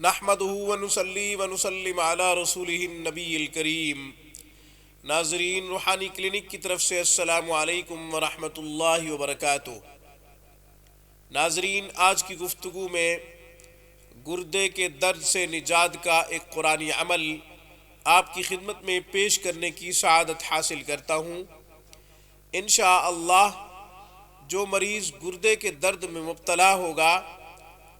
نحمدہ ونصلی ونسلم علی رسولہ النبی الکریم۔ ناظرین، روحانی کلینک کی طرف سے السلام علیکم ورحمۃ اللہ وبرکاتہ۔ ناظرین، آج کی گفتگو میں گردے کے درد سے نجات کا ایک قرآنی عمل آپ کی خدمت میں پیش کرنے کی سعادت حاصل کرتا ہوں۔ انشاءاللہ جو مریض گردے کے درد میں مبتلا ہوگا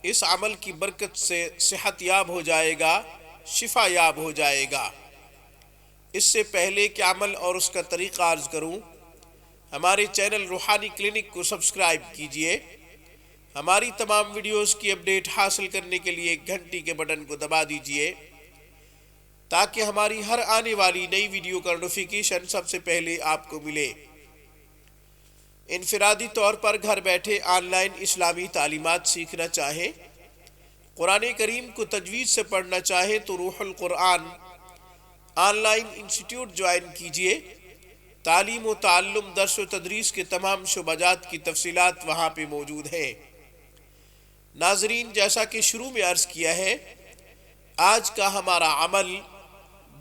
اس عمل کی برکت سے صحت یاب ہو جائے گا، شفا یاب ہو جائے گا۔ اس سے پہلے کہ عمل اور اس کا طریقہ عرض کروں، ہمارے چینل روحانی کلینک کو سبسکرائب کیجئے۔ ہماری تمام ویڈیوز کی اپڈیٹ حاصل کرنے کے لیے گھنٹی کے بٹن کو دبا دیجئے تاکہ ہماری ہر آنے والی نئی ویڈیو کا نوٹیفیکیشن سب سے پہلے آپ کو ملے۔ انفرادی طور پر گھر بیٹھے آن لائن اسلامی تعلیمات سیکھنا چاہیں، قرآن کریم کو تجوید سے پڑھنا چاہیں تو روح القرآن آن لائن انسٹیٹیوٹ جوائن کیجئے۔ تعلیم و تعلم، درس و تدریس کے تمام شعبات کی تفصیلات وہاں پہ موجود ہیں۔ ناظرین، جیسا کہ شروع میں عرض کیا ہے، آج کا ہمارا عمل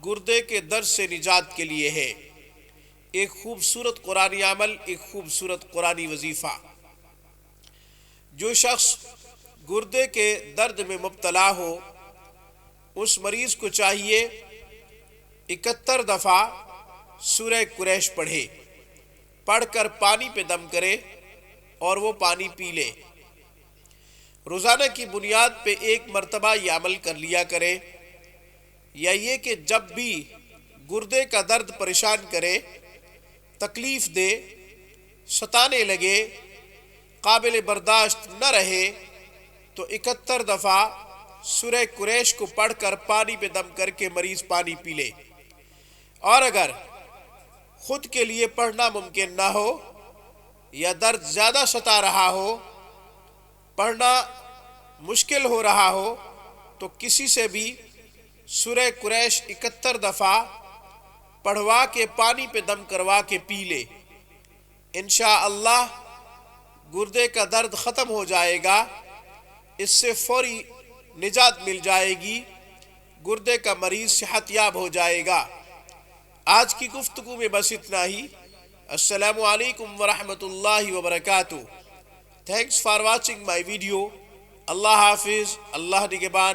گردے کے درد سے نجات کے لیے ہے۔ ایک خوبصورت قرآنی عمل، ایک خوبصورت قرآنی وظیفہ۔ جو شخص گردے کے درد میں مبتلا ہو اس مریض کو چاہیے 71 دفعہ سورہ قریش پڑھے، پڑھ کر پانی پہ دم کرے اور وہ پانی پی لے۔ روزانہ کی بنیاد پہ ایک مرتبہ یہ عمل کر لیا کرے، یا یہ کہ جب بھی گردے کا درد پریشان کرے، تکلیف دے، ستانے لگے، قابل برداشت نہ رہے تو 71 دفعہ سورہ قریش کو پڑھ کر پانی پہ دم کر کے مریض پانی پی لے۔ اور اگر خود کے لیے پڑھنا ممکن نہ ہو یا درد زیادہ ستا رہا ہو، پڑھنا مشکل ہو رہا ہو، تو کسی سے بھی سورہ قریش 71 دفعہ پڑھوا کے پانی پہ دم کروا کے پی لے۔ انشاءاللہ گردے کا درد ختم ہو جائے گا، اس سے فوری نجات مل جائے گی، گردے کا مریض صحت یاب ہو جائے گا۔ آج کی گفتگو میں بس اتنا ہی۔ السلام علیکم ورحمۃ اللہ وبرکاتہ۔ Thanks for watching my video. اللہ حافظ، اللہ نگہبان۔